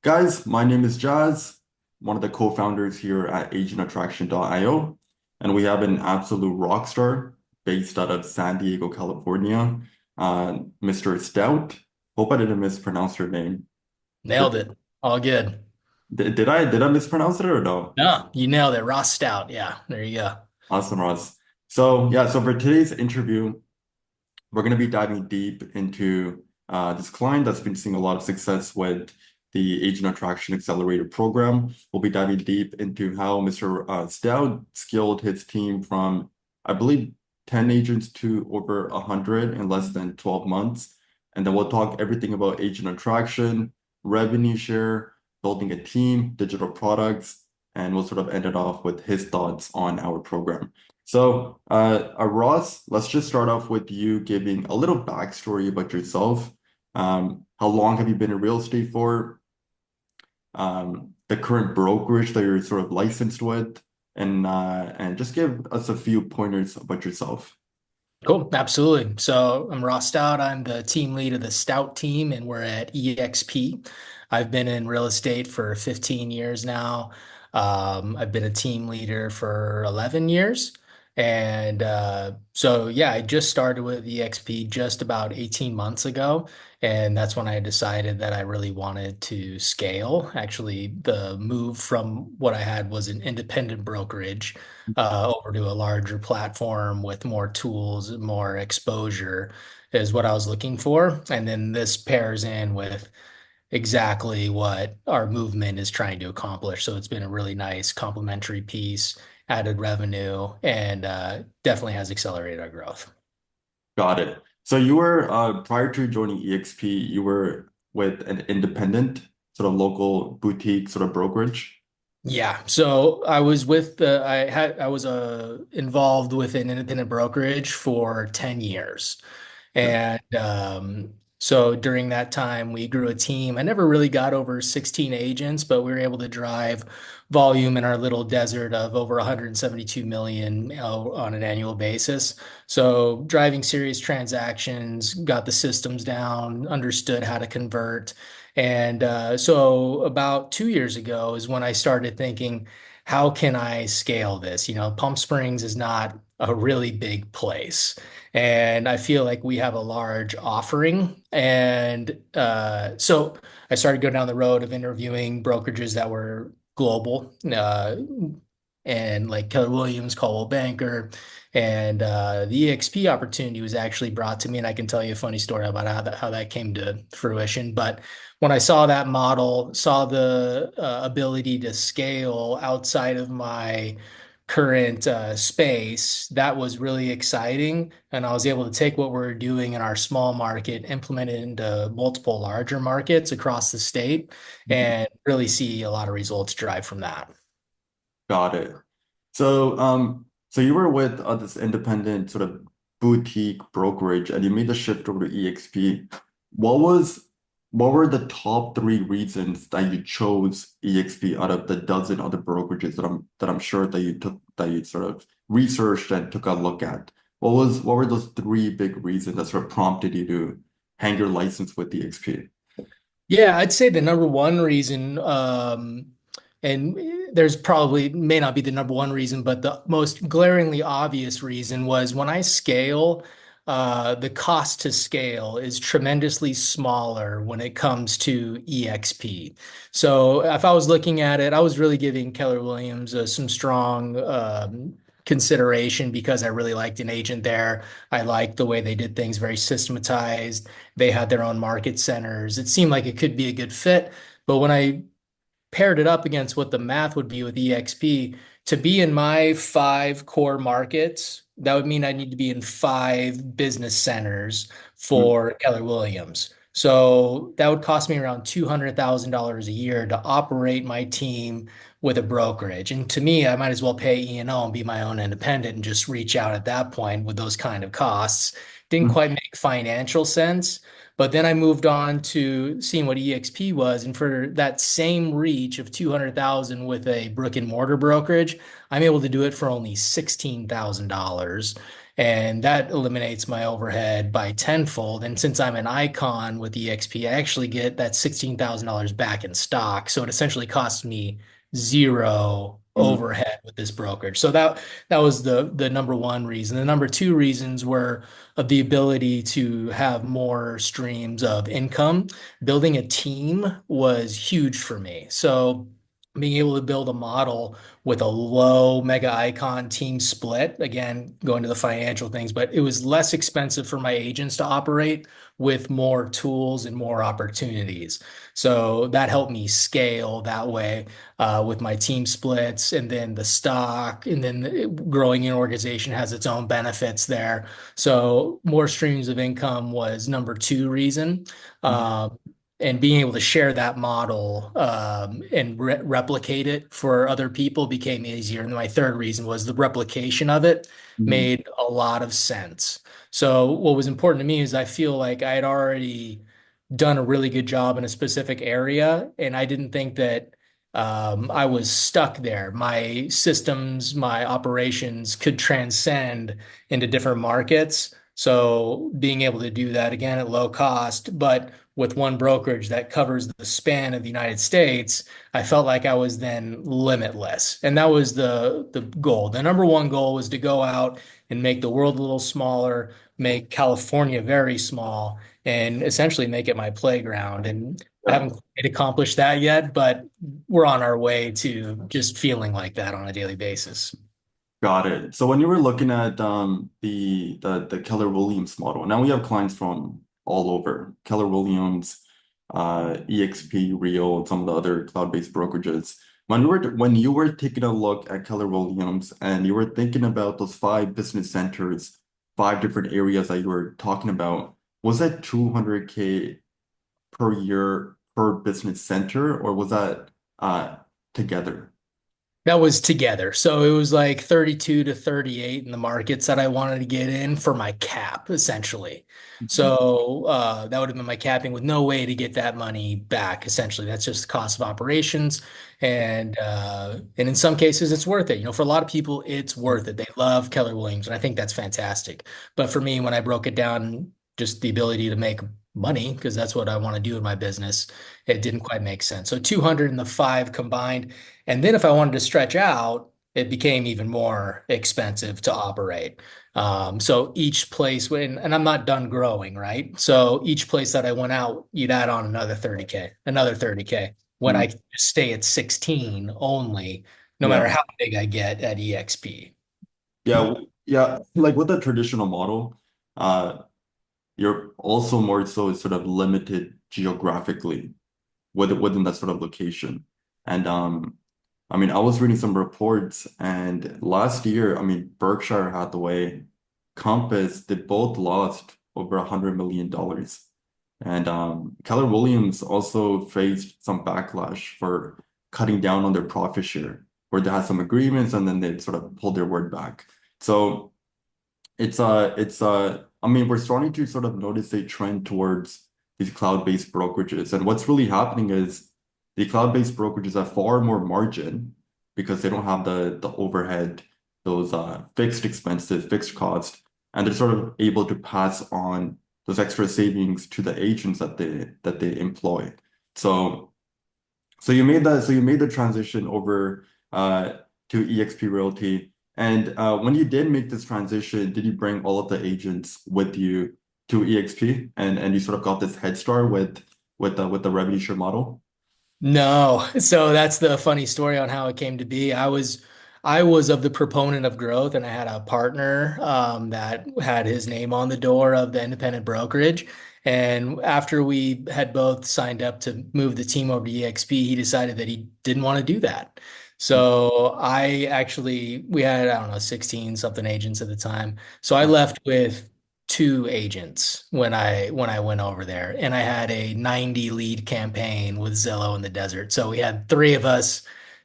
Guys, my name is Jazz, one of the co-founders here at Agent Attraction.io, and we have an absolute rock star based out of San Diego, California, Mr. Stout. Hope I didn't mispronounce your name. Nailed it. All good. Did I mispronounce it or no? No, you nailed it. Ross Stout. Yeah, there you go. Awesome, Ross. So for today's interview, we're going to be diving deep into this client that's been seeing a lot of success with the Agent Attraction Accelerator program. We'll be diving deep into how Mr. Stout scaled his team from, I believe, 10 agents to over 100 in less than 12 months. And then we'll talk everything about agent attraction, revenue share, building a team, digital products, and we'll sort of end it off with his thoughts on our program. Ross, let's just start off with you giving a little backstory about yourself. How long have you been in real estate for? The current brokerage that you're sort of licensed with, and just give us a few pointers about yourself. Cool. Absolutely. So I'm Ross Stout. I'm the team lead of the Stout team, and we're at EXP. I've been in real estate for 15 years now. I've been a team leader for 11 years. Yeah, I just started with EXP just about 18 months ago. And that's when I decided that I really wanted to scale. Actually, the move from what I had was an independent brokerage over to a larger platform with more tools, more exposure is what I was looking for. And then this pairs in with exactly what our movement is trying to accomplish. So it's been a really nice complementary piece, added revenue, and definitely has accelerated our growth. Got it. So you were prior to joining EXP, you were with an independent sort of local boutique sort of brokerage. Yeah, so I was with the I was involved with an independent brokerage for 10 years. Yeah. And so during that time, we grew a team. I never really got over 16 agents, but we were able to drive volume in our little desert of over 172 million on an annual basis. So driving serious transactions, got the systems down, understood how to convert. And so about 2 years ago is when I started thinking, how can I scale this? Pump Springs is not a really big place. And I feel like we have a large offering. And so I started going down the road of interviewing brokerages that were global, and like Keller Williams, Coldwell Banker. And the EXP opportunity was actually brought to me. And I can tell you a funny story about how that came to fruition. But when I saw that model, saw the ability to scale outside of my current space, that was really exciting. And I was able to take what we're doing in our small market, implement it into multiple larger markets across the state, Mhm. and really see a lot of results drive from that. Got it. So you were with this independent sort of boutique brokerage, and you made the shift over to EXP. What was, what were the top three reasons that you chose EXP out of the dozen other brokerages that I'm sure that you sort of researched and took a look at? What were those three big reasons that sort of prompted you to hang your license with EXP? Yeah, I'd say the number one reason, and there's probably may not be the number one reason, but the most glaringly obvious reason was when I scale, the cost to scale is tremendously smaller when it comes to EXP. So if I was looking at it, I was really giving Keller Williams some strong consideration because I really liked an agent there. I liked the way they did things, very systematized. They had their own market centers. It seemed like it could be a good fit. But when I paired it up against what the math would be with EXP, to be in my five core markets, that would mean I need to be in five business centers Mm. for Keller Williams. So that would cost me around $200,000 a year to operate my team with a brokerage. And to me, I might as well pay E&O and be my own independent and just reach out at that point with those kind of costs. Didn't Mm. quite make financial sense. But then I moved on to seeing what EXP was, and for that same reach of 200,000 with a brick and mortar brokerage, I'm able to do it for only $16,000. And that eliminates my overhead by tenfold. And since I'm an icon with EXP, I actually get that $16,000 back in stock. So it essentially costs me zero Mm, overhead with this brokerage. So that was the number one reason. The number two reasons were of the ability to have more streams of income. Building a team was huge for me. So being able to build a model with a low mega icon team split, again, going to the financial things, but it was less expensive for my agents to operate with more tools and more opportunities. So that helped me scale that way with my team splits and then the stock, and then growing an organization has its own benefits there. So more streams of income was number two reason. mm, Um, and being able to share that model and replicate it for other people became easier. And my third reason was the replication of it mm, made a lot of sense. So what was important to me is I feel like I had already done a really good job in a specific area, and I didn't think that I was stuck there. My systems, my operations could transcend into different markets. So being able to do that again at low cost, but with one brokerage that covers the span of the United States, I felt like I was then limitless. And that was the goal. The number one goal was to go out and make the world a little smaller, make California very small, and essentially make it my playground. And I yeah. haven't quite accomplished that yet, but we're on our way to just feeling like that on a daily basis. Got it. So when you were looking at the Keller Williams model, now we have clients from all over. Keller Williams, EXP, Rio, and some of the other cloud-based brokerages. When you were taking a look at Keller Williams and you were thinking about those five business centers, five different areas that you were talking about, was that 200K per year per business center, or was that together? That was together. So it was like 32 to 38 in the markets that I wanted to get in for my cap, essentially. So that would have been my capping with no way to get that money back, essentially. That's just the cost of operations. And in some cases it's worth it. For a lot of people, it's worth it. They love Keller Williams, and I think that's fantastic. But for me, when I broke it down, just the ability to make money, because that's what I want to do in my business, it didn't quite make sense. So 200 and the five combined. And then if I wanted to stretch out, it became even more expensive to operate. So each place, and I'm not done growing, right? So each place that I went out, you'd add on another 30K, another 30K. When I Mm, just stay at 16 only, no matter yeah. how big I get at EXP. Yeah, yeah. Like with the traditional model, uh, you're also more so sort of limited geographically within that sort of location. And I mean, I was reading some reports, and last year, I mean, Berkshire Hathaway, Compass, they both lost over $100 million. And Keller Williams also faced some backlash for cutting down on their profit share, where they had some agreements and then they sort of pulled their word back. So I mean, we're starting to sort of notice a trend towards these cloud-based brokerages. And what's really happening is the cloud-based brokerages have far more margin because they don't have the overhead, those fixed expenses, fixed costs, and they're sort of able to pass on those extra savings to the agents that they employ. So so you made the transition over to eXp Realty. And when you did make this transition, did you bring all of the agents with you to EXP, and you sort of got this head start with the revenue share model? No. So that's the funny story on how it came to be. I was of the proponent of growth, and I had a partner that had his name on the door of the independent brokerage. And after we had both signed up to move the team over to EXP, he decided that he didn't want to do that. So we had, I don't know, 16 something agents at the time. So I left with two agents when I went over there, and I had a 90 lead campaign with Zillow in the desert. So we had three of us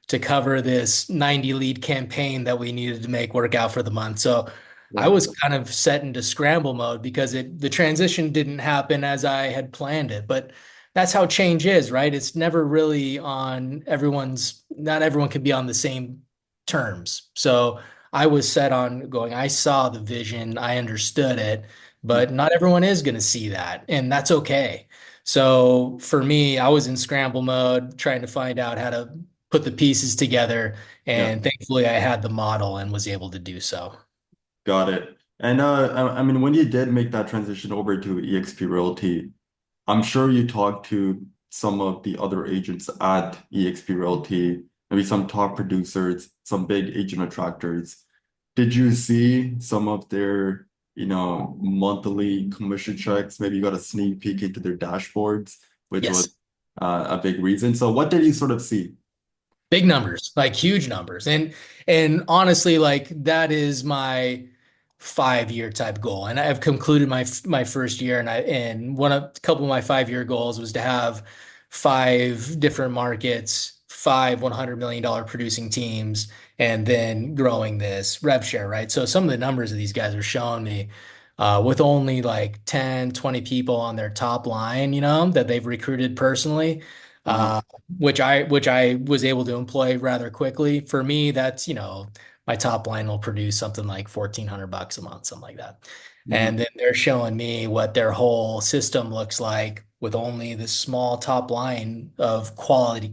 to cover this 90 lead campaign that we needed to make work out for the month. So I Yeah. was kind of set into scramble mode because the transition didn't happen as I had planned it. But that's how change is, right? It's never really on not everyone can be on the same terms. So I was set on going, I saw the vision, I understood it, Mm. but not everyone is going to see that, and that's okay. So for me, I was in scramble mode, trying to find out how to put the pieces together, Yeah, and thankfully I had the model and was able to do so. got it. And I mean, when you did make that transition over to eXp Realty, I'm sure you talked to some of the other agents at eXp Realty, maybe some top producers, some big agent attractors. Did you see some of their, monthly commission checks? Maybe you got a sneak peek into their dashboards, which was Yes. a big reason. So what did you sort of see? Big numbers, like huge numbers. And honestly, like that is my 5 year type goal. And I've concluded my first year, and a couple of my 5 year goals was to have five different markets, five $100 million producing teams, and then growing this rev share, right? So some of the numbers that these guys are showing me, with only like 10, 20 people on their top line, that they've recruited personally. Uh-huh. Uh, which I was able to employ rather quickly. For me, that's, my top line will produce something like $1,400 a month, something like that. Hmm. And then they're showing me what their whole system looks like with only this small top line of quality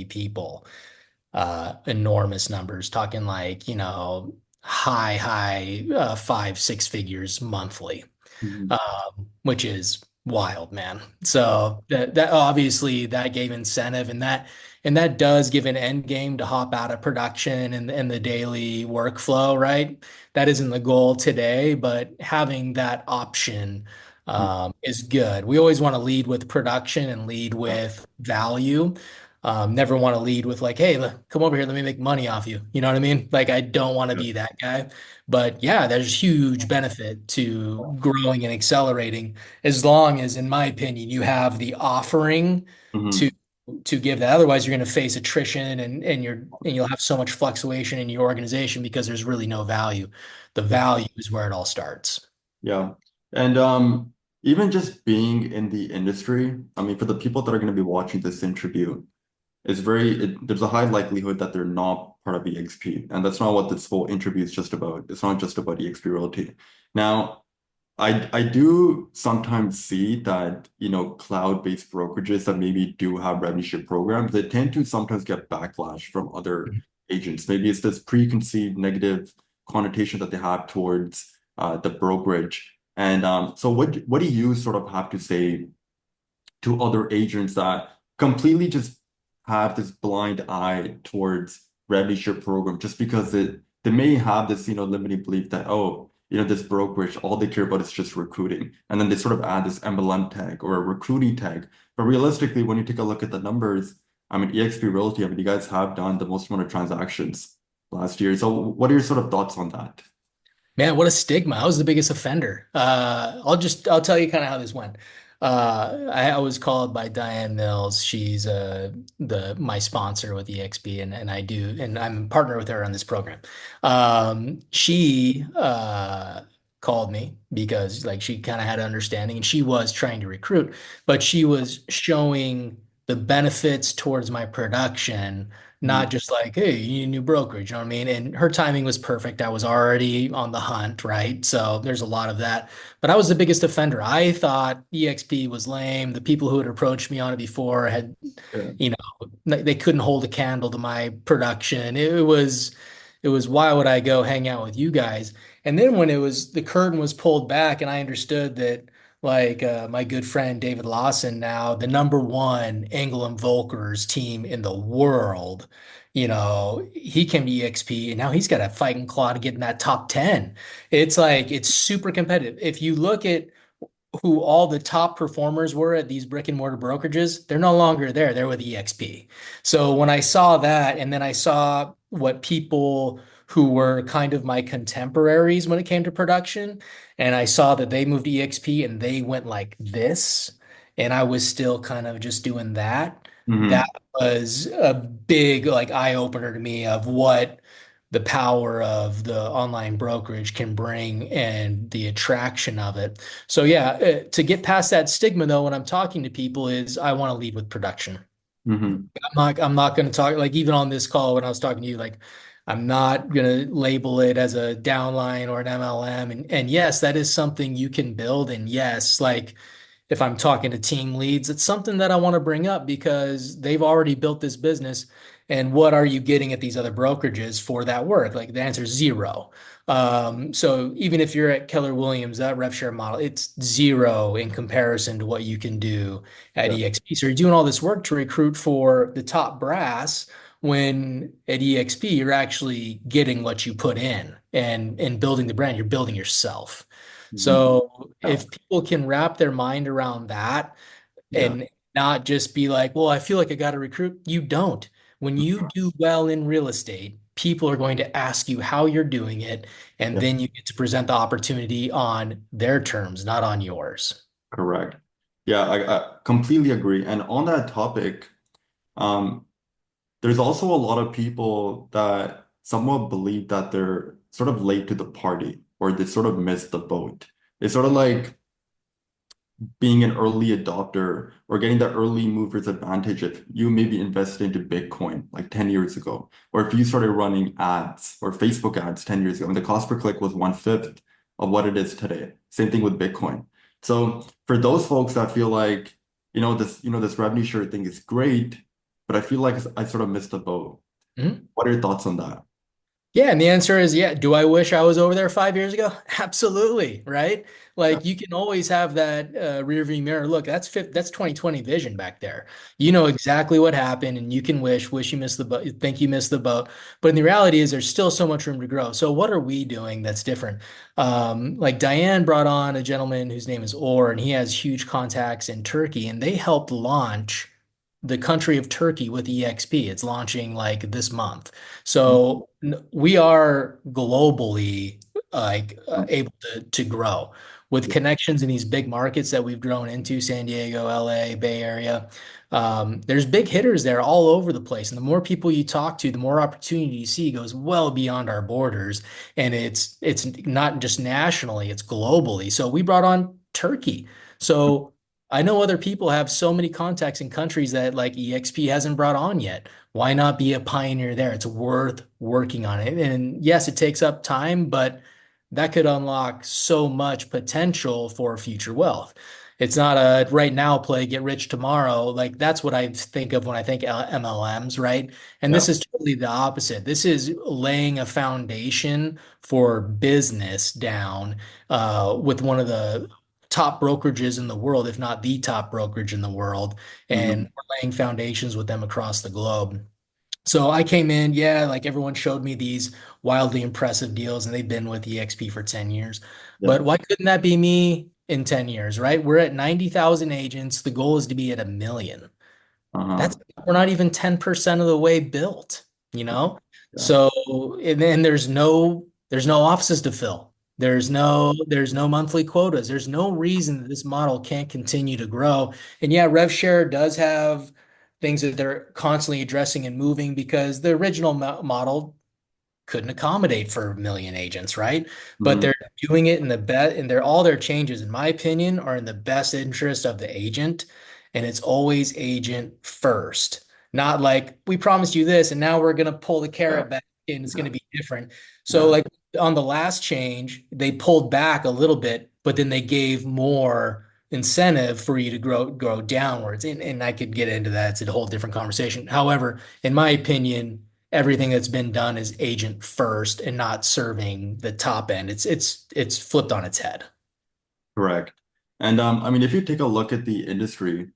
people. Enormous numbers, talking like, high, 5, 6 figures monthly, Hmm. which is wild, man. So that obviously that gave incentive, and that does give an end game to hop out of production and the daily workflow, right? That isn't the goal today, but having that option is good. We always want to lead with production and lead Yeah. with value. Never want to lead with like, hey, come over here, let me make money off you. You know what I mean? Like, I don't want to Yeah. be that guy. But yeah, there's huge benefit to growing and accelerating as long as, in my opinion, you have the offering to Hmm. to give that. Otherwise, you're going to face attrition and you'll have so much fluctuation in your organization because there's really no value. The Yeah. value is where it all starts. Yeah. And even just being in the industry, I mean, for the people that are going to be watching this interview, there's a high likelihood that they're not part of EXP. And that's not what this whole interview is just about. It's not just about EXP Realty. Now, I do sometimes see that, cloud-based brokerages that maybe do have revenue share programs, they tend to sometimes get backlash from other agents. Maybe it's this preconceived negative connotation that they have towards the brokerage. And so what do you sort of have to say to other agents that completely just have this blind eye towards revenue share program just because they may have this, limiting belief that, oh, this brokerage, all they care about is just recruiting. And then they sort of add this MLM tag or a recruiting tag. But realistically, when you take a look at the numbers, I mean, eXp Realty, I mean, you guys have done the most amount of transactions last year. So what are your sort of thoughts on that? Man, what a stigma. I was the biggest offender. I'll tell you kind of how this went. I was called by Diane Mills. She's my sponsor with EXP, and I'm a partner with her on this program. She called me because like she kind of had an understanding and she was trying to recruit, but she was showing the benefits towards my production, Mhm. not just like, hey, you need a new brokerage, you know what I mean? And her timing was perfect. I was already on the hunt, right? So there's a lot of that. But I was the biggest offender. I thought EXP was lame. The people who had approached me on it before had, Yeah. you know, they couldn't hold a candle to my production. It was why would I go hang out with you guys? And then when the curtain was pulled back and I understood that like my good friend David Lawson, now the number one Engel and Volkers team in the world, he came to EXP and now he's got a fighting claw to get in that top 10. It's like it's super competitive. If you look at who all the top performers were at these brick and mortar brokerages, they're no longer there. They're with EXP. So when I saw that, and then I saw what people who were kind of my contemporaries when it came to production, and I saw that they moved to EXP and they went like this, and I was still kind of just doing that. That Hmm. was a big like eye opener to me of what the power of the online brokerage can bring and the attraction of it. So yeah, to get past that stigma though, when I'm talking to people is I want to lead with production. Hmm. I'm not going to talk like even on this call when I was talking to you, like I'm not going to label it as a downline or an MLM. And yes, that is something you can build. And yes, like if I'm talking to team leads, it's something that I want to bring up because they've already built this business. And what are you getting at these other brokerages for that work? Like the answer is zero. So even if you're at Keller Williams, that rev share model, it's zero in comparison to what you can do at Yeah, EXP. So you're doing all this work to recruit for the top brass when at EXP you're actually getting what you put in and building the brand, you're building yourself. mhm. So Yeah, if people can wrap their mind around that yeah, and not just be like, well, I feel like I got to recruit, you don't. When you do well in real estate, people are going to ask you how you're doing it, and yeah, then you get to present the opportunity on their terms, not on yours. correct. Yeah, I completely agree. And on that topic, um, there's also a lot of people that somewhat believe that they're sort of late to the party or they sort of missed the boat. It's sort of like being an early adopter or getting the early mover's advantage if you maybe invested into Bitcoin like 10 years ago, or if you started running ads or Facebook ads 10 years ago, and the cost per click was one-fifth of what it is today. Same thing with Bitcoin. So for those folks that feel like, this revenue share thing is great, but I feel like I sort of missed the boat. Mhm. What are your thoughts on that? Yeah, and the answer is yeah. Do I wish I was over there 5 years ago? Absolutely, right? Yeah. Like you can always have that rear view mirror. Look, that's 2020 vision back there. You know exactly what happened, and you can wish you missed the boat, think you missed the boat. But in the reality is there's still so much room to grow. So what are we doing that's different? Like Diane brought on a gentleman whose name is Orr, and he has huge contacts in Turkey, and they helped launch the country of Turkey with EXP. It's launching like this month. So we are globally like able to grow with connections in these big markets that we've grown into, San Diego, LA, Bay Area. There's big hitters there all over the place. And the more people you talk to, the more opportunity you see goes well beyond our borders. And it's not just nationally, it's globally. So we brought on Turkey. So I know other people have so many contacts in countries that like EXP hasn't brought on yet. Why not be a pioneer there? It's worth working on it. And yes, it takes up time, but that could unlock so much potential for future wealth. It's not a right now play, get rich tomorrow. Like that's what I think of when I think MLMs, right? And Yeah. this is totally the opposite. This is laying a foundation for business down with one of the top brokerages in the world, if not the top brokerage in the world. And Mhm. we're laying foundations with them across the globe. So I came in, yeah, like everyone showed me these wildly impressive deals, and they've been with EXP for 10 years. Yeah. But why couldn't that be me in 10 years, right? We're at 90,000 agents. The goal is to be at 1 million. Uh-huh. That's we're not even 10% of the way built, you know? Yeah. So and then there's no offices to fill. There's no monthly quotas. There's no reason that this model can't continue to grow. And yeah, RevShare does have things that they're constantly addressing and moving because the original model couldn't accommodate for 1 million agents, right? But Mhm. they're doing it in the best, and they're all their changes, in my opinion, are in the best interest of the agent. And it's always agent first, not like we promised you this, and now we're gonna pull the Yeah. carrot back and it's Yeah. gonna be different. So Yeah. like on the last change, they pulled back a little bit, but then they gave more incentive for you to grow downwards. And I could get into that. It's a whole different conversation. However, in my opinion, everything that's been done is agent first and not serving the top end. It's flipped on its head. Correct. And I mean, if you take a look at the industry,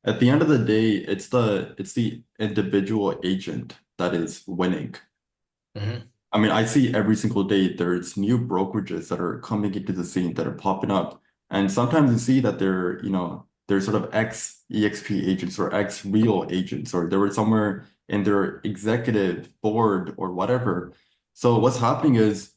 at the end of the day, it's the individual agent that is winning. Mhm. I mean, I see every single day there's new brokerages that are coming into the scene that are popping up. And sometimes you see that they're sort of ex-EXP agents or ex-real agents, or they were somewhere in their executive board or whatever. So what's happening is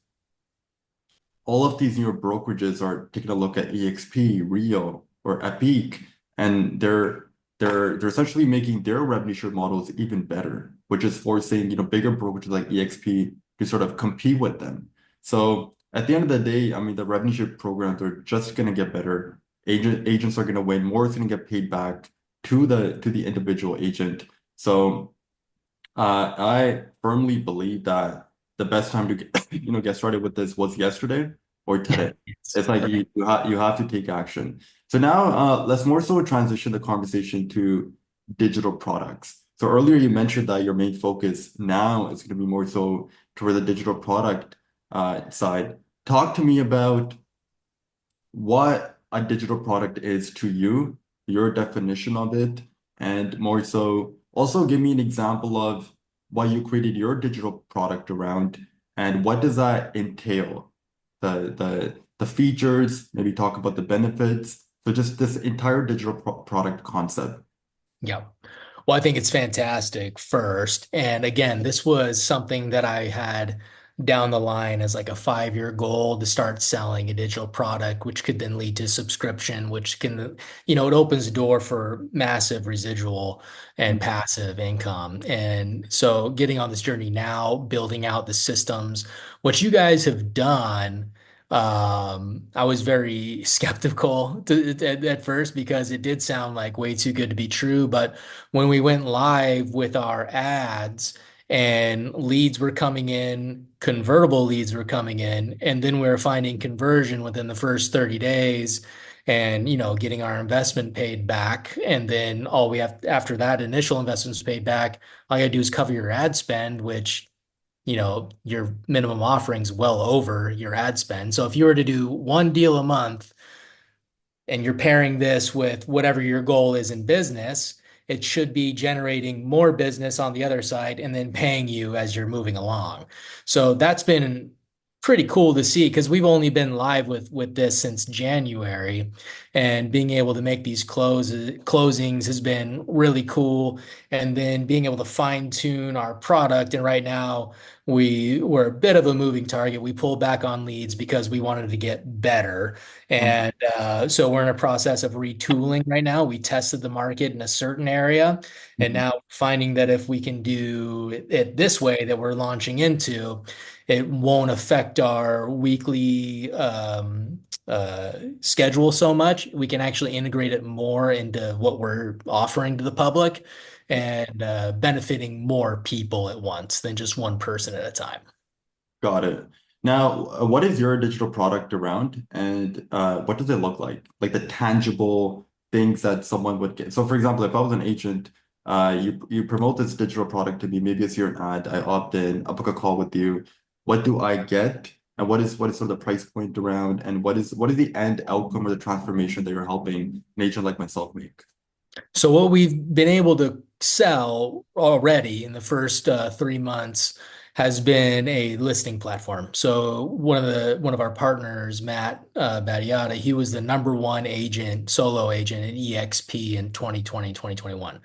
all of these new brokerages are taking a look at EXP, Rio, or Epic, and they're essentially making their revenue share models even better, which is forcing, bigger brokerages like EXP to sort of compete with them. So at the end of the day, I mean, the revenue share programs are just gonna get better. Agents are gonna win, more is gonna get paid back to the individual agent. So I firmly believe that the best time to get, get started with this was yesterday or today. Yes. It's like Right. you have to take action. So now let's more so transition the conversation to digital products. So earlier you mentioned that your main focus now is going to be more so toward the digital product side. Talk to me about what a digital product is to you, your definition of it, and more so, also give me an example of what you created your digital product around, and what does that entail? The features, maybe talk about the benefits. So just this entire digital product concept. Yeah. Well, I think it's fantastic first. And again, this was something that I had down the line as like a 5-year goal to start selling a digital product, which could then lead to subscription, which can, it opens the door for massive residual and passive income. And so getting on this journey now, building out the systems, what you guys have done. I was very skeptical at first because it did sound like way too good to be true. But when we went live with our ads and leads were coming in, convertible leads were coming in, and then we were finding conversion within the first 30 days and, getting our investment paid back. And then all we have after that initial investments paid back, all you gotta do is cover your ad spend, which your minimum offering's well over your ad spend. So if you were to do one deal a month and you're pairing this with whatever your goal is in business, it should be generating more business on the other side and then paying you as you're moving along. So that's been pretty cool to see because we've only been live with this since January, and being able to make these closings has been really cool. And then being able to fine tune our product. And right now we're a bit of a moving target. We pulled back on leads because we wanted to get better. And so we're in a process of retooling right now. We tested the market in a certain area, and Mhm. now finding that if we can do it this way that we're launching into, it won't affect our weekly schedule so much. We can actually integrate it more into what we're offering to the public and benefiting more people at once than just one person at a time. Got it. Now, what is your digital product around, and what does it look like? Like the tangible things that someone would get. So, for example, if I was an agent, you promote this digital product to me. Maybe it's your ad. I opt in. I book a call with you. What do I get, and what is sort of the price point around, and what is the end outcome or the transformation that you're helping an agent like myself make? So what we've been able to sell already in the first 3 months has been a listing platform. So one of our partners, Matt Battiata, he was the number one agent, solo agent at EXP in 2020, 2021.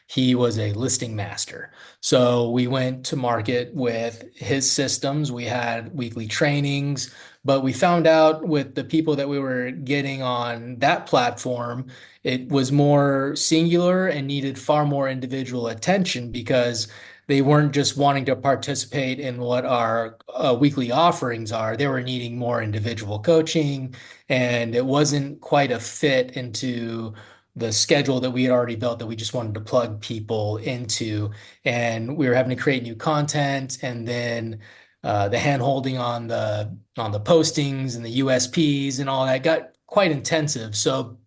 He was a listing master. So we went to market with his systems. We had weekly trainings, but we found out with the people that we were getting on that platform, it was more singular and needed far more individual attention because they weren't just wanting to participate in what our weekly offerings are. They were needing more individual coaching, and it wasn't quite a fit into the schedule that we had already built that we just wanted to plug people into. And we were having to create new content, and then the hand holding on the postings and the USPs and all that got quite intensive. So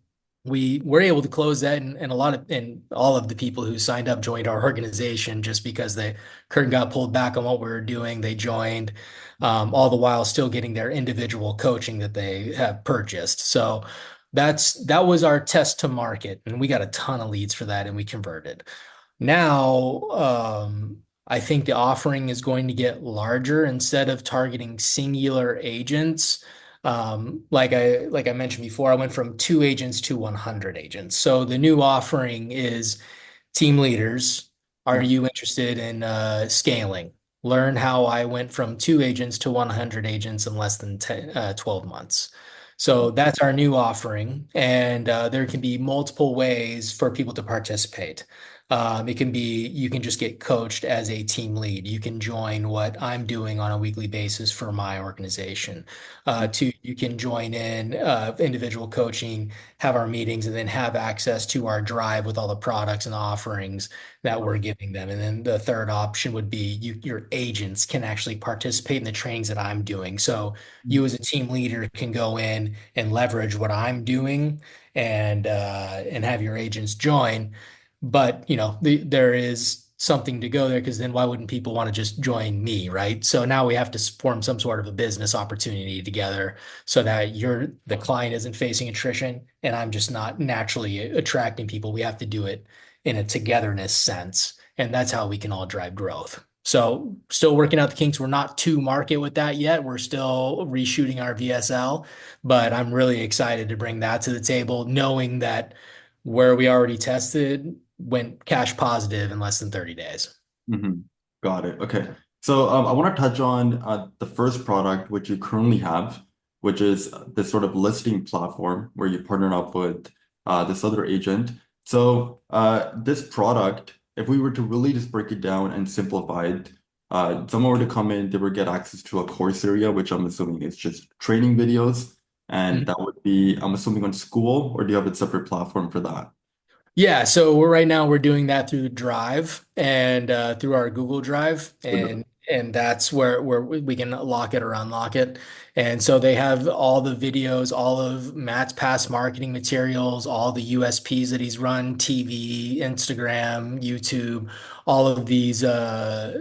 we were able to close that, and all of the people who signed up joined our organization just because the curtain got pulled back on what we were doing. They joined, all the while still getting their individual coaching that they have purchased. So that was our test to market, and we got a ton of leads for that, and we converted. Now, I think the offering is going to get larger instead of targeting singular agents. Like I mentioned before, I went from 2 agents to 100 agents. So the new offering is team leaders. Are you interested in scaling? Learn how I went from 2 agents to 100 agents in less than 12 months. So that's our new offering, and there can be multiple ways for people to participate. It can be, you can just get coached as a team lead. You can join what I'm doing on a weekly basis for my organization. Two, you can join in individual coaching, have our meetings, and then have access to our drive with all the products and offerings that we're giving them. And then the third option would be your agents can actually participate in the trainings that I'm doing. So you as a team leader can go in and leverage what I'm doing and have your agents join. But there is something to go there because then why wouldn't people want to just join me, right? So now we have to form some sort of a business opportunity together so that the client isn't facing attrition and I'm just not naturally attracting people. We have to do it in a togetherness sense, and that's how we can all drive growth. So still working out the kinks. We're not to market with that yet. We're still reshooting our VSL, but I'm really excited to bring that to the table, knowing that where we already tested went cash positive in less than 30 days. Mhm. Got it. Okay. So I want to touch on the first product which you currently have, which is this sort of listing platform where you partner up with this other agent. So this product, if we were to really just break it down and simplify it, someone were to come in, they would get access to a course area, which I'm assuming is just training videos, and that would be, I'm assuming, on school, or do you have a separate platform for that? Yeah, so right now we're doing that through Drive and through our Google Drive, and that's where we can lock it or unlock it. And so they have all the videos, all of Matt's past marketing materials, all the USPs that he's run, TV, Instagram, YouTube, all of these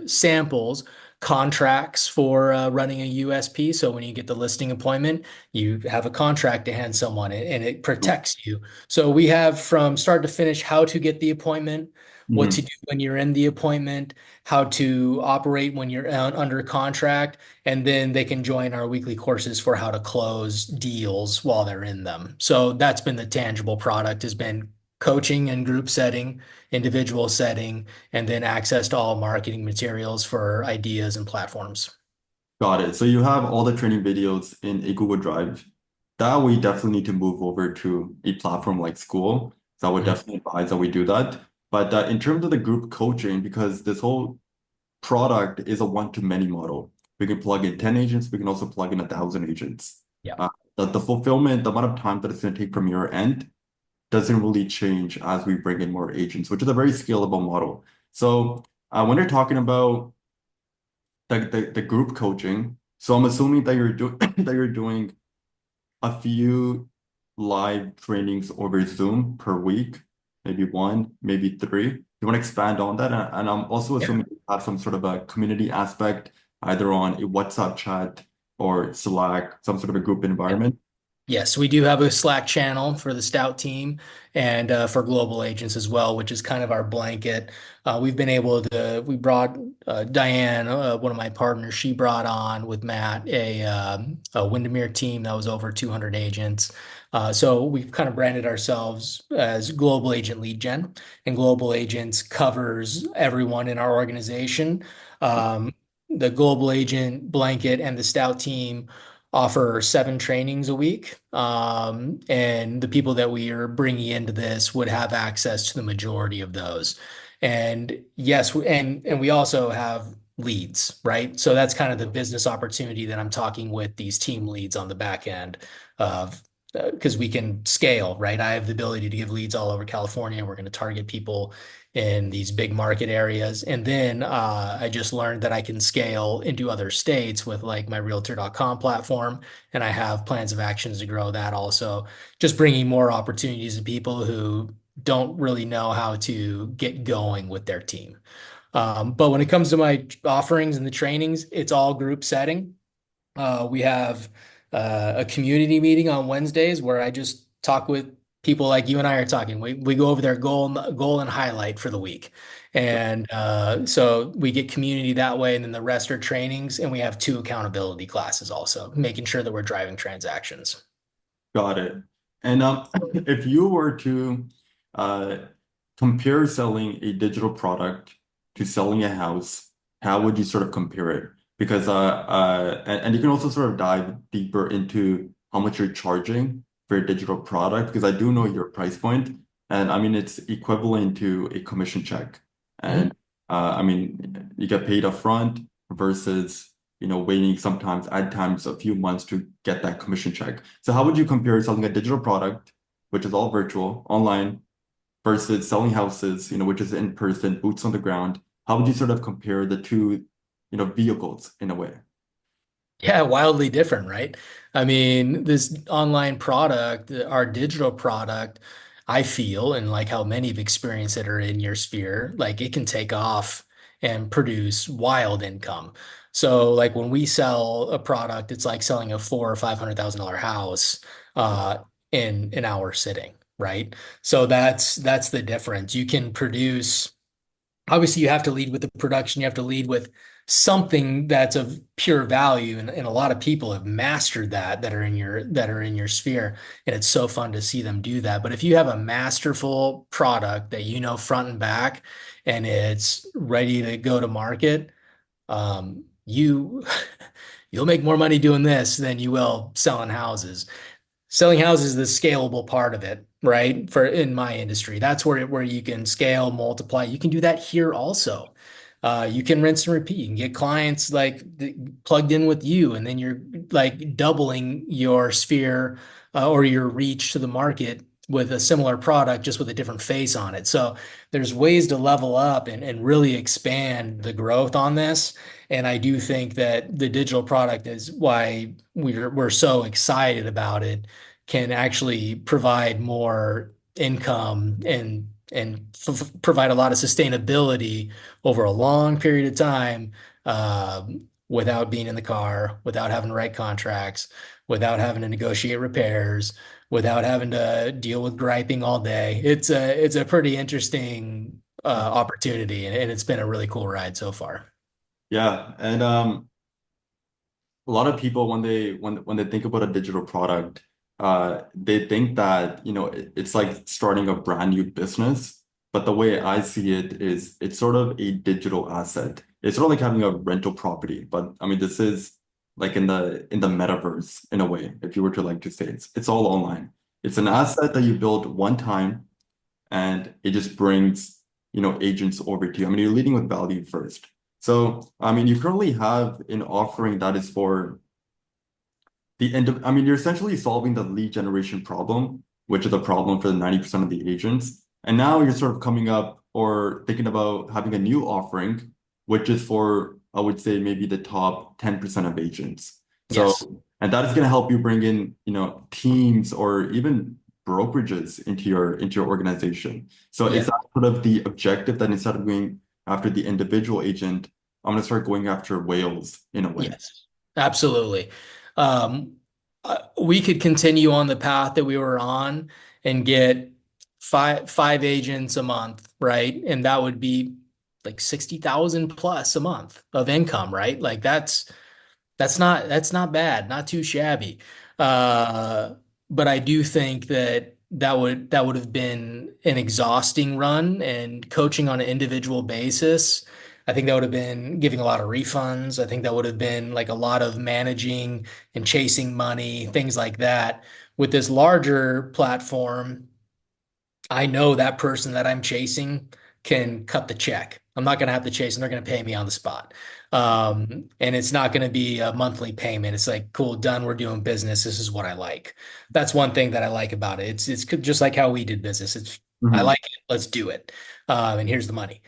samples, contracts for running a USP. So when you get the listing appointment, you have a contract to hand someone, and it protects you. So we have from start to finish how to get the appointment, what to Mhm. do when you're in the appointment, how to operate when you're under contract, and then they can join our weekly courses for how to close deals while they're in them. So that's been the tangible product has been coaching and group setting, individual setting, and then access to all marketing materials for ideas and platforms. Got it. So you have all the training videos in a Google Drive. That we definitely need to move over to a platform like School. So I would Mhm. definitely advise that we do that. But in terms of the group coaching, because this whole product is a one-to-many model, we can plug in 10 agents. We can also plug in 1,000 agents. Yeah. Uh, the fulfillment, the amount of time that it's going to take from your end doesn't really change as we bring in more agents, which is a very scalable model. So when you're talking about the group coaching. So I'm assuming that you're doing that you're doing a few live trainings over Zoom per week, maybe one, maybe three. You want to expand on that? And I'm also Yeah. assuming you have some sort of a community aspect, either on a WhatsApp chat or Slack, some sort of a group environment. Yes, we do have a Slack channel for the Stout team and for global agents as well, which is kind of our blanket. We brought Diane, one of my partners, she brought on with Matt a Windermere team that was over 200 agents. So we've kind of branded ourselves as Global Agent Lead Gen, and Global Agents covers everyone in our organization. Um, the Global Agent blanket and the Stout team offer 7 trainings a week. And the people that we are bringing into this would have access to the majority of those. And yes, and we also have leads, right? So that's kind of the business opportunity that I'm talking with these team leads on the back end of because we can scale, right? I have the ability to give leads all over California. We're going to target people in these big market areas. And then I just learned that I can scale into other states with like my Realtor.com platform. And I have plans of actions to grow that also, just bringing more opportunities to people who don't really know how to get going with their team. But when it comes to my offerings and the trainings, it's all group setting. We have a community meeting on Wednesdays where I just talk with people like you and I are talking. We go over their goal and highlight for the week, and so we get community that way. And then the rest are trainings, and we have 2 accountability classes also, making sure that we're driving transactions. Got it. And if you were to uh, compare selling a digital product to selling a house, how would you sort of compare it? Because and you can also sort of dive deeper into how much you're charging for a digital product, because I do know your price point, And I mean, it's equivalent to a commission check. And Mhm. I mean, you get paid upfront versus, waiting sometimes at times a few months to get that commission check. So how would you compare selling a digital product, which is all virtual, online, versus selling houses, which is in person, boots on the ground? How would you sort of compare the two, vehicles in a way? Yeah, wildly different, right? I mean, this online product, our digital product, I feel, and like how many have experienced that are in your sphere, like it can take off and produce wild income. So, like when we sell a product, it's like selling a four or $500,000 house uh, in an hour sitting, right? So that's the difference. You can produce. Obviously you have to lead with the production. You have to lead with something that's of pure value. And a lot of people have mastered that are in your sphere. And it's so fun to see them do that. But if you have a masterful product that you know front and back and it's ready to go to market, you you'll make more money doing this than you will selling houses. Selling houses is the scalable part of it, right? For in my industry, that's where you can scale, multiply. You can do that here also. You can rinse and repeat. You can get clients like plugged in with you, and then you're like doubling your sphere or your reach to the market with a similar product, just with a different face on it. So there's ways to level up and really expand the growth on this. And I do think that the digital product is why we're so excited about it, can actually provide more income and provide a lot of sustainability over a long period of time, without being in the car, without having to write contracts, without having to negotiate repairs, without having to deal with griping all day. It's a pretty interesting opportunity, and it's been a really cool ride so far. Yeah, and a lot of people when they think about a digital product, they think that, it's like starting a brand new business. But the way I see it is it's sort of a digital asset. It's sort of like having a rental property. But I mean, this is like in the metaverse in a way, if you were to like to say it's all online. It's an asset that you build one time and it just brings, agents over to you. I mean, you're leading with value first. So, I mean, you currently have an offering that is for the end of, I mean, you're essentially solving the lead generation problem, which is a problem for the 90% of the agents. And now you're sort of coming up or thinking about having a new offering, which is for, I would say, maybe the top 10% of agents. So, Yes. and that is going to help you bring in, teams or even brokerages into your organization. So is Yeah. that sort of the objective, that instead of going after the individual agent, I'm going to start going after whales in a way? Yes, absolutely. Um, we could continue on the path that we were on and get five agents a month, right? And that would be like 60,000 plus a month of income, right? Like that's not bad, not too shabby. Uh, but I do think that would have been an exhausting run, and coaching on an individual basis. I think that would have been giving a lot of refunds. I think that would have been like a lot of managing and chasing money, things like that. With this larger platform, I know that person that I'm chasing can cut the check. I'm not going to have to chase, and they're going to pay me on the spot. And it's not going to be a monthly payment. It's like, cool, done. We're doing business. This is what I like. That's one thing that I like about it. It's just like how we did business. I Mhm. like it. Let's do it. And here's the money.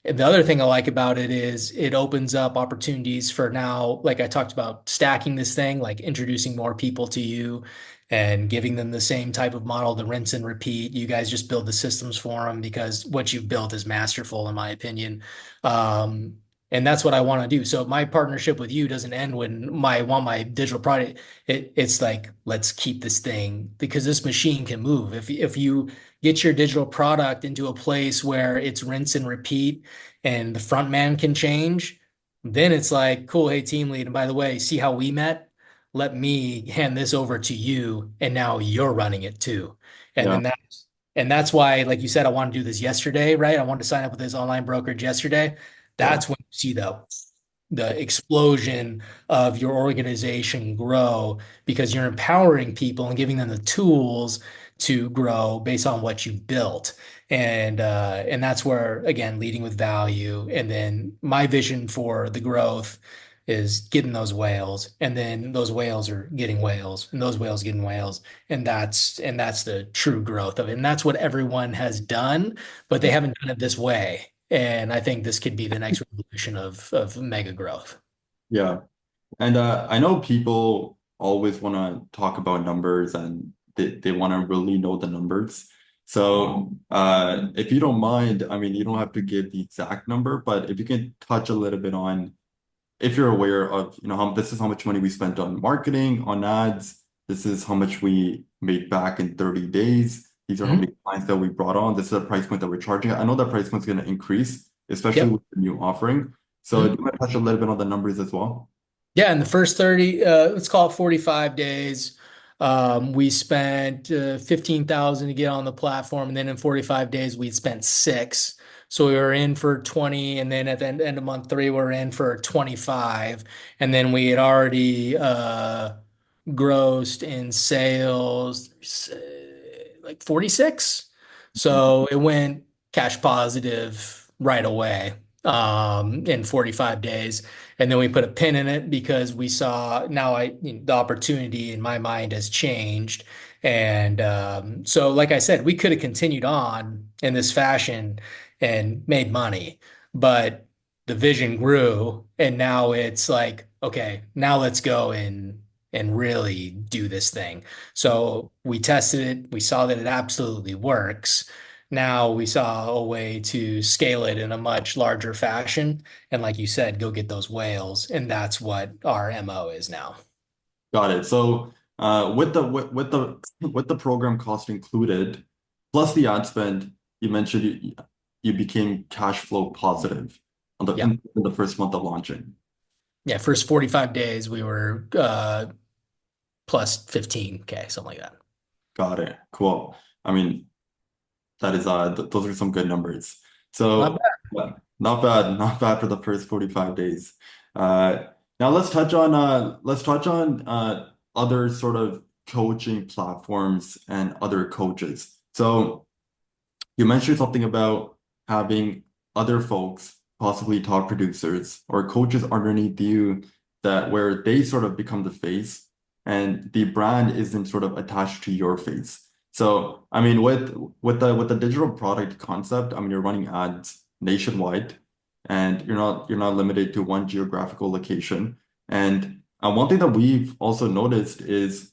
And the other thing I like about it is it opens up opportunities for now, like I talked about, stacking this thing, like introducing more people to you and giving them the same type of model, the rinse and repeat. You guys just build the systems for them because what you've built is masterful, in my opinion. Um, and that's what I want to do. So my partnership with you doesn't end when I want my digital product. It's like, let's keep this thing because this machine can move. If you get your digital product into a place where it's rinse and repeat and the front man can change, then it's like, cool, hey, team lead. And by the way, see how we met? Let me hand this over to you, and now you're running it too. And Yeah. then that's why, like you said, I want to do this yesterday, right? I wanted to sign up with this online brokerage yesterday. Yeah. That's when you see the explosion of your organization grow because you're empowering people and giving them the tools to grow based on what you've built. And that's where, again, leading with value. And then my vision for the growth is getting those whales, and then those whales are getting whales, and those whales getting whales, and that's the true growth of it. And that's what everyone has done, but they Yeah. haven't done it this way. And I think this could be the next revolution of mega growth. Yeah. And I know people always want to talk about numbers and they want to really know the numbers. So if you don't mind, I mean, you don't have to give the exact number, but if you can touch a little bit on if you're aware of, how this is how much money we spent on marketing, on ads, this is how much we made back in 30 days. These are how Mhm. many clients that we brought on. This is the price point that we're charging. I know that price point's going to increase, especially Yep. with the new offering. So do Mhm. you want to touch a little bit on the numbers as well? Yeah, in the first 30, let's call it 45 days, we spent 15,000 to get on the platform, and then in 45 days we spent six. So we were in for 20, and then at the end of month three, we are in for 25. And then we had already grossed in sales like 46. So it went cash positive right away in 45 days. And then we put a pin in it because we saw now the opportunity in my mind has changed. And so, like I said, we could have continued on in this fashion and made money, but the vision grew, and now it's like, okay, now let's go and really do this thing. So we tested it, we saw that it absolutely works. Now we saw a way to scale it in a much larger fashion. And like you said, go get those whales. And that's what our MO is now. Got it. So with the program cost included, plus the ad spend, you mentioned you became cash flow positive on the Yeah. in the first month of launching. Yeah. First 45 days, we were plus 15K, something like that. Got it. Cool. I mean, that is those are some good numbers. Not So bad. not bad, not bad for the first 45 days. Uh, now let's touch on other sort of coaching platforms and other coaches. So you mentioned something about having other folks, possibly top producers or coaches underneath you that where they sort of become the face and the brand isn't sort of attached to your face. So, I mean, with the digital product concept, I mean, you're running ads nationwide and you're not limited to one geographical location. And one thing that we've also noticed is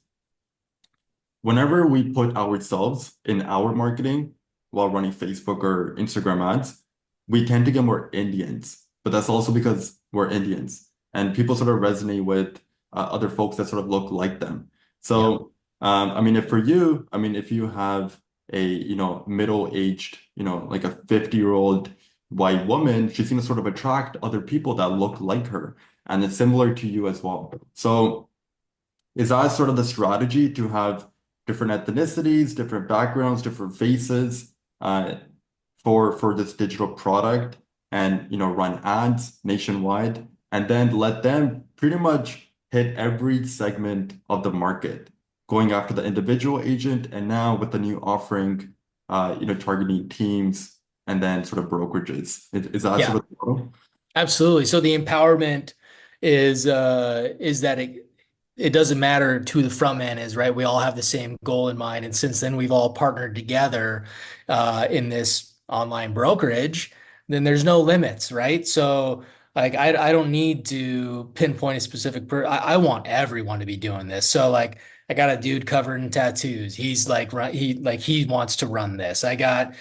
whenever we put ourselves in our marketing while running Facebook or Instagram ads, we tend to get more Indians. But that's also because we're Indians and people sort of resonate with other folks that sort of look like them. Yeah. So, I mean, if for you, I mean, if you have a, middle-aged, like a 50-year-old white woman, she's going to sort of attract other people that look like her. And it's similar to you as well. So, is that sort of the strategy to have different ethnicities, different backgrounds, different faces for this digital product and run ads nationwide and then let them pretty much hit every segment of the market, going after the individual agent and now with the new offering, targeting teams and then sort of brokerages. Is that Yeah. sort of the model? Absolutely. So the empowerment is that it doesn't matter who the front man is, right? We all have the same goal in mind. And since then we've all partnered together in this online brokerage, then there's no limits, right? So like I don't need to pinpoint a specific I want everyone to be doing this. So like I got a dude covered in tattoos. He's like he wants to run this. I got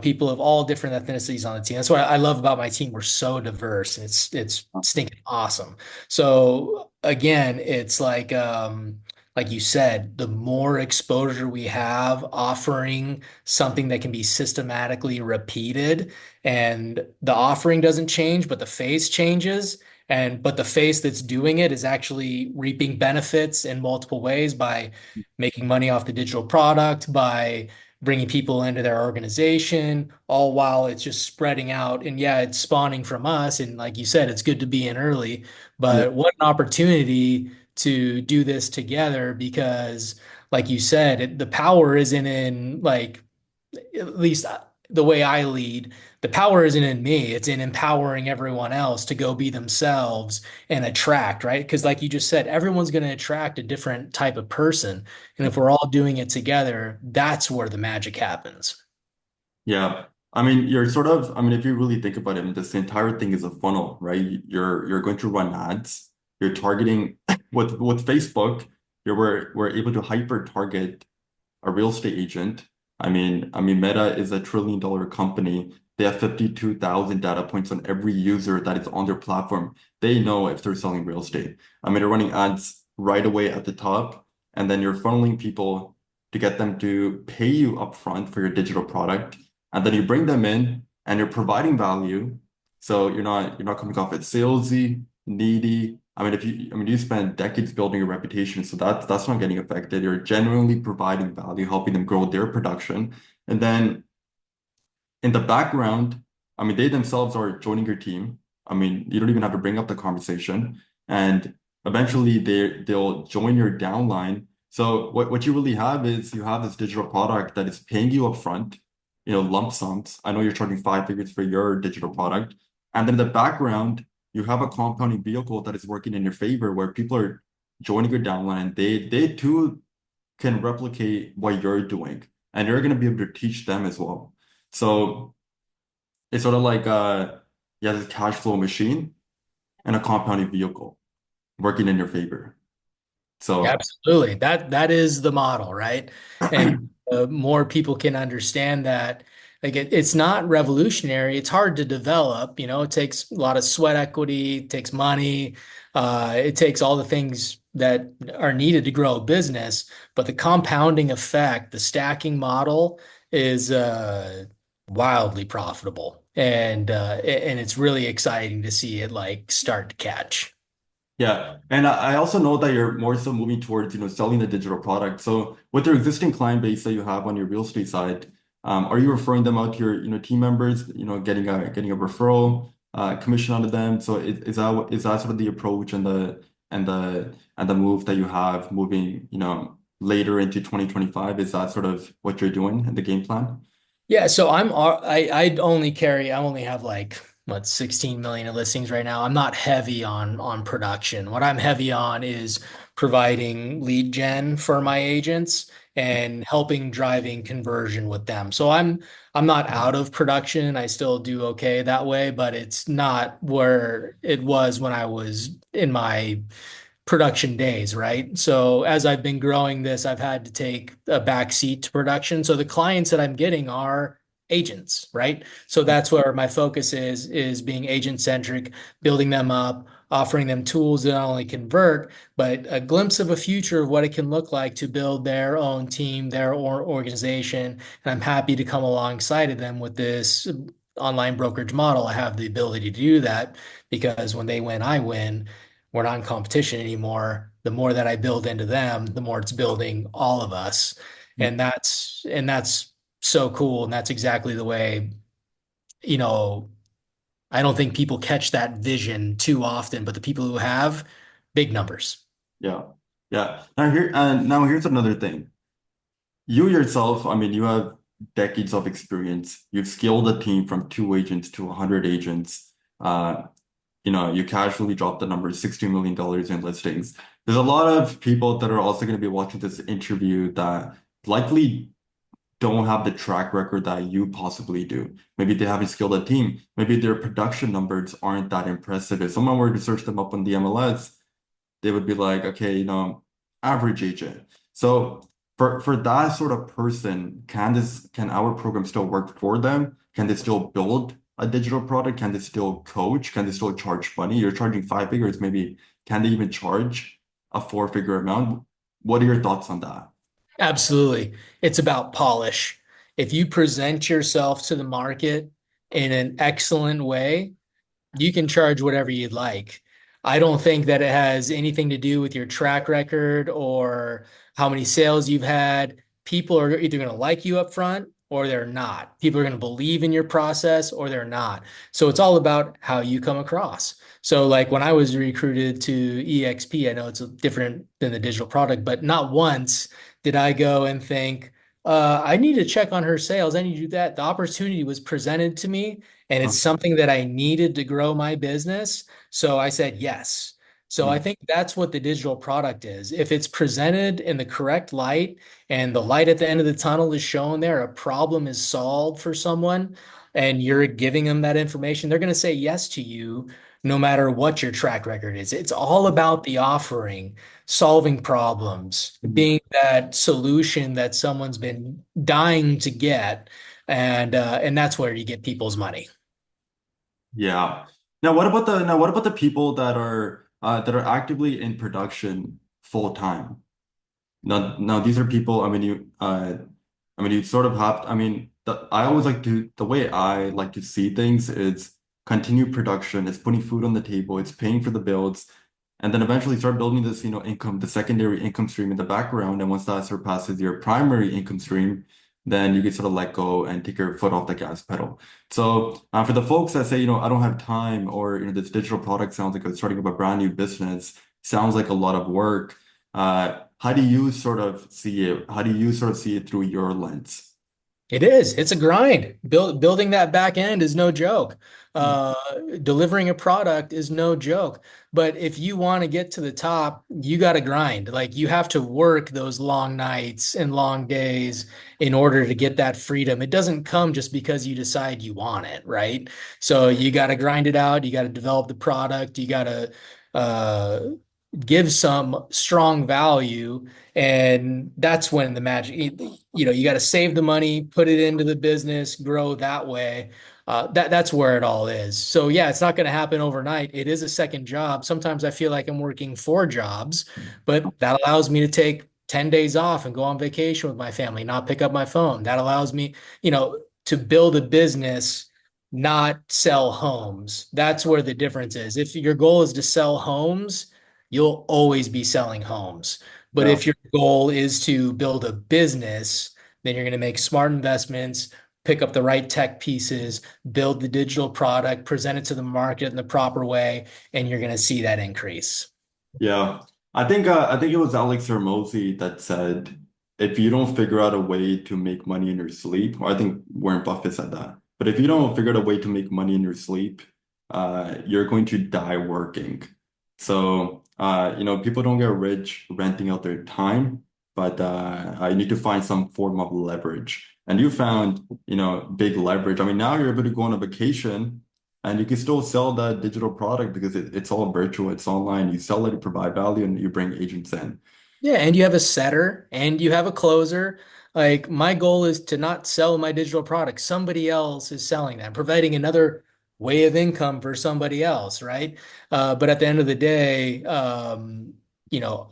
people of all different ethnicities on the team. That's what I love about my team. We're so diverse. It's stinking awesome. So again, it's like you said, the more exposure we have offering something that can be systematically repeated, and the offering doesn't change, but the face changes. But the face that's doing it is actually reaping benefits in multiple ways by making money off the digital product, by bringing people into their organization, all while it's just spreading out. And yeah, it's spawning from us. And like you said, it's good to be in early, Yeah. but what an opportunity to do this together because like you said, the power isn't in like, at least the way I lead, the power isn't in me. It's in empowering everyone else to go be themselves and attract, right? Because like you just said, everyone's going to attract a different type of person. And if we're all doing it together, that's where the magic happens. Yeah. I mean, you're sort of, I mean, if you really think about it, this entire thing is a funnel, right? You're going to run ads. You're targeting with Facebook, we're able to hyper target a real estate agent. I mean, Meta is a $1 trillion company. They have 52,000 data points on every user that is on their platform. They know if they're selling real estate. I mean, they're running ads right away at the top, and then you're funneling people to get them to pay you upfront for your digital product, and then you bring them in and you're providing value. So you're not coming off as salesy, needy. I mean, you spend decades building a reputation, so that's not getting affected. You're genuinely providing value, helping them grow their production. And then in the background, I mean, they themselves are joining your team. I mean, you don't even have to bring up the conversation. And eventually they'll join your downline. So what you really have is you have this digital product that is paying you upfront, lump sums. I know you're charging 5 figures for your digital product. And then in the background, you have a compounding vehicle that is working in your favor where people are joining your downline. They too can replicate what you're doing. And you're going to be able to teach them as well. So it's sort of like yeah, this cash flow machine and a compounding vehicle working in your favor. Yeah, So absolutely. That is the model, right? And more people can understand that, like it's not revolutionary. It's hard to develop. It takes a lot of sweat equity, it takes money, it takes all the things that are needed to grow a business. But the compounding effect, the stacking model, is wildly profitable, and it's really exciting to see it like start to catch. yeah, and I also know that you're more so moving towards, selling the digital product. So with your existing client base that you have on your real estate side, are you referring them out to your, team members, getting a referral, commission out of them? So is that sort of the approach and the move that you have moving, later into 2025? Is that sort of what you're doing in the game plan? Yeah, so I only have like what 16 million in listings right now. I'm not heavy on production. What I'm heavy on is providing lead gen for my agents and helping driving conversion with them. So I'm not out of production. I still do okay that way, but it's not where it was when I was in my production days, right? So as I've been growing this, I've had to take a back seat to production. So the clients that I'm getting are agents, right? So that's where my focus is being agent centric, building them up, offering them tools that not only convert, but a glimpse of a future of what it can look like to build their own team, their organization. And I'm happy to come alongside of them with this online brokerage model. I have the ability to do that because when they win, I win. We're not in competition anymore. The more that I build into them, the more it's building all of us. And that's so cool. And that's exactly the way, you know, I don't think people catch that vision too often, but the people who have, big numbers. Yeah. Yeah. Now here's another thing. You yourself, I mean, you have decades of experience. You've scaled a team from 2 agents to 100 agents. Uh, you casually dropped the number $60 million in listings. There's a lot of people that are also going to be watching this interview that likely don't have the track record that you possibly do. Maybe they haven't scaled a team. Maybe their production numbers aren't that impressive. If someone were to search them up on the MLS, they would be like, okay, average agent. So for that sort of person, can our program still work for them? Can they still build a digital product? Can they still coach? Can they still charge money? You're charging 5 figures, maybe can they even charge a 4 figure amount? What are your thoughts on that? Absolutely. It's about polish. If you present yourself to the market in an excellent way, you can charge whatever you'd like. I don't think that it has anything to do with your track record or how many sales you've had. People are either going to like you up front or they're not. People are going to believe in your process or they're not. So it's all about how you come across. So like when I was recruited to EXP, I know it's different than the digital product, but not once did I go and think, I need to check on her sales. I need to do that. The opportunity was presented to me, and Uh, it's something that I needed to grow my business. So I said yes. So I mm, think that's what the digital product is. If it's presented in the correct light and the light at the end of the tunnel is shown there, a problem is solved for someone, and you're giving them that information, they're going to say yes to you no matter what your track record is. It's all about the offering, solving problems, mm. being that solution that someone's been dying to get, and that's where you get people's money. Yeah. Now what about the people that are actively in production full time? Now these are people, I mean, you sort of have, I mean, I always like to, the way I like to see things is continued production, it's putting food on the table, it's paying for the bills, and then eventually start building this, income, the secondary income stream in the background. And once that surpasses your primary income stream, then you can sort of let go and take your foot off the gas pedal. So for the folks that say, I don't have time, or, this digital product sounds like starting up a brand new business, sounds like a lot of work. How do you sort of see it? How do you sort of see it through your lens? It is. It's a grind. Building that back end is no joke. Mm. Uh, Delivering a product is no joke. But if you want to get to the top, you got to grind. Like you have to work those long nights and long days in order to get that freedom. It doesn't come just because you decide you want it, right? So you got to grind it out. You got to develop the product. You got to uh, give some strong value, and that's when the magic, you got to save the money, put it into the business, grow that way. That's where it all is. So yeah, it's not going to happen overnight. It is a second job. Sometimes I feel like I'm working four jobs, but that allows me to take 10 days off and go on vacation with my family, not pick up my phone. That allows me, to build a business, not sell homes. That's where the difference is. If your goal is to sell homes, you'll always be selling homes. But Yeah. if your goal is to build a business, then you're going to make smart investments, pick up the right tech pieces, build the digital product, present it to the market in the proper way, and you're going to see that increase. Yeah. I think it was Alex Hermosi that said if you don't figure out a way to make money in your sleep, or I think Warren Buffett said that. But if you don't figure out a way to make money in your sleep, you're going to die working. So people don't get rich renting out their time, but you need to find some form of leverage. And you found, big leverage. I mean, now you're able to go on a vacation. And you can still sell that digital product because it's all virtual, it's online. You sell it, you provide value, and you bring agents in. Yeah, and you have a setter and you have a closer. Like my goal is to not sell my digital product. Somebody else is selling that, providing another way of income for somebody else, right? But at the end of the day,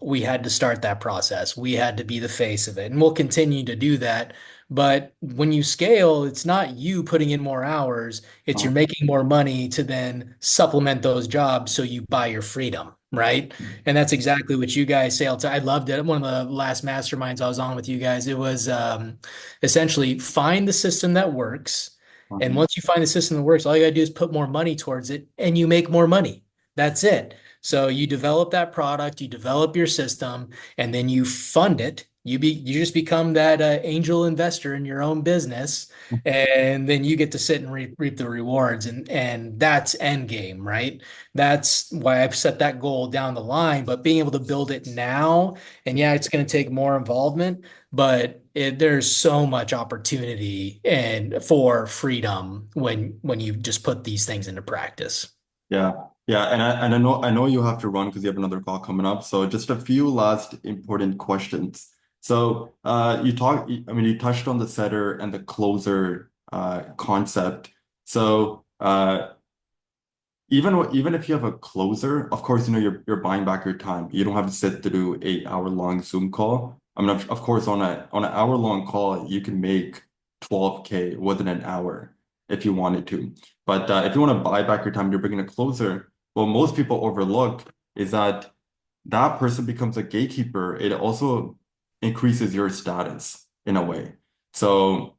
we had to start that process. We had to be the face of it, and we'll continue to do that. But when you scale, it's not you putting in more hours, it's you're Uh, making more money to then supplement those jobs so you buy your freedom, right? And that's exactly what you guys say all the time. I loved it. One of the last masterminds I was on with you guys, it was essentially find the system that works. And mhm. once you find the system that works, all you got to do is put more money towards it and you make more money. That's it. So you develop that product, you develop your system, and then you fund it. You just become that angel investor in your own business, and then you get to sit and reap the rewards, and that's end game, right? That's why I've set that goal down the line, but being able to build it now, and yeah, it's going to take more involvement, but there's so much opportunity and for freedom when you just put these things into practice. Yeah, yeah, and I know you have to run because you have another call coming up. So just a few last important questions. So you touched on the setter and the closer concept. So even if you have a closer, of course, you're buying back your time. You don't have to sit through 8 hour long Zoom call. I mean, of course, on an hour long call, you can make 12K within an hour if you wanted to. But if you want to buy back your time, you're bringing a closer. What most people overlook is that that person becomes a gatekeeper. It also increases your status in a way. So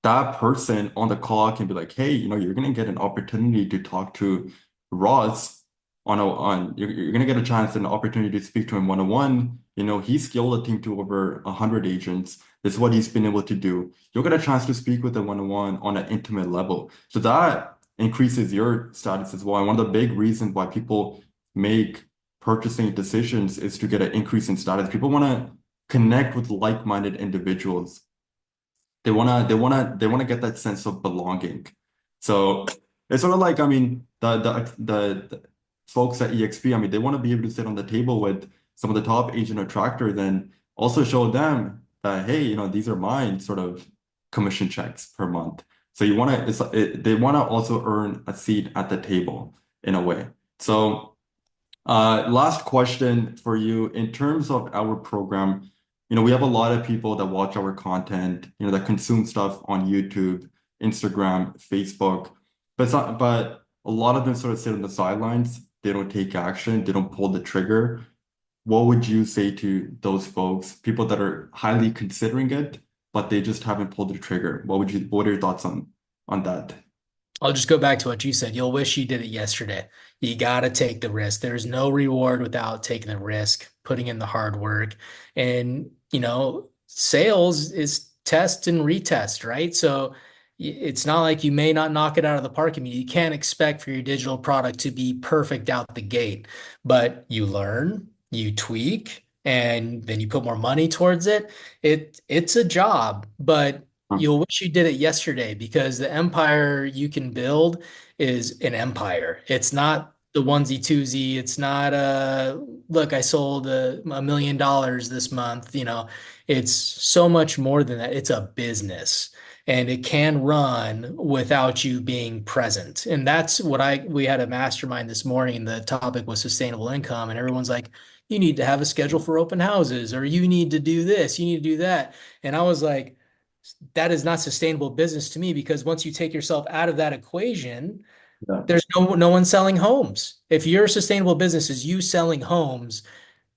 that person on the call can be like, hey, you're gonna get an opportunity to talk to Ross you're gonna get a chance and an opportunity to speak to him one-on-one. He scaled a team to over 100 agents. This is what he's been able to do. You'll get a chance to speak with them one-on-one on an intimate level. So that increases your status as well. And one of the big reasons why people make purchasing decisions is to get an increase in status. People want to connect with like-minded individuals. They wanna get that sense of belonging. So it's sort of like, I mean, the folks at EXP, I mean, they want to be able to sit on the table with some of the top agent attractors and also show them that, hey, these are mine sort of commission checks per month. So they want to also earn a seat at the table in a way. So last question for you. In terms of our program, we have a lot of people that watch our content, that consume stuff on YouTube, Instagram, Facebook, but a lot of them sort of sit on the sidelines. They don't take action. They don't pull the trigger. What would you say to those folks, people that are highly considering it, but they just haven't pulled the trigger? What are your thoughts on that? I'll just go back to what you said. You'll wish you did it yesterday. You got to take the risk. There's no reward without taking the risk, putting in the hard work. And, sales is test and retest, right? So it's not like you may not knock it out of the park. I mean, you can't expect for your digital product to be perfect out the gate, but you learn, you tweak, and then you put more money towards it. It's a job, but you'll wish you did it yesterday because the empire you can build is an empire. It's not the onesie twosie. It's not look, I sold $1 million this month. It's so much more than that. It's a business and it can run without you being present. And that's what we had a mastermind this morning and the topic was sustainable income. And everyone's like, you need to have a schedule for open houses or you need to do this, you need to do that. And I was like, that is not sustainable business to me because once you take yourself out of that equation, Yeah. there's no one selling homes. If your sustainable business is you selling homes,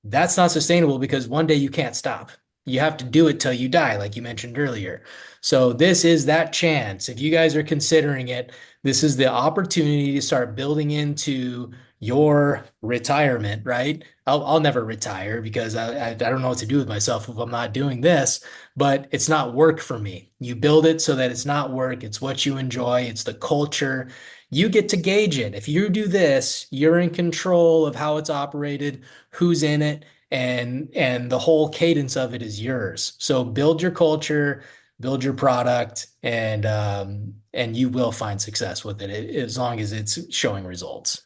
that's not sustainable because one day you can't stop. You have to do it till you die, like you mentioned earlier. So this is that chance. If you guys are considering it, this is the opportunity to start building into your retirement, right? I'll never retire because I don't know what to do with myself if I'm not doing this, but it's not work for me. You build it so that it's not work. It's what you enjoy. It's the culture. You get to gauge it. If you do this, you're in control of how it's operated, who's in it, and the whole cadence of it is yours. So build your culture, build your product, and you will find success with it as long as it's showing results.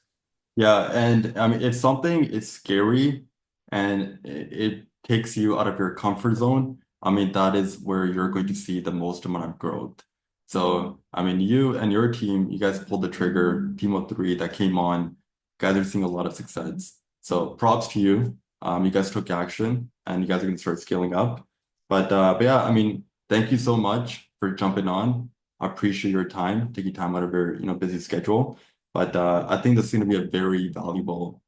Yeah, and I mean, it's scary and it takes you out of your comfort zone. I mean, that is where you're going to see the most amount of growth. So, I mean, you and your team, you guys pulled the trigger, team of three that came on, you guys are seeing a lot of success. So props to you. You guys took action and you guys are going to start scaling up. But yeah, I mean, thank you so much for jumping on. I appreciate your time, taking time out of your, busy schedule. But I think this is going to be a very valuable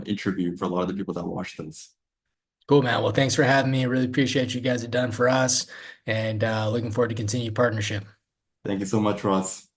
interview for a lot of the people that watch this. Cool, man. Well, thanks for having me. I really appreciate you guys have done for us and looking forward to continued partnership. Thank you so much, Ross.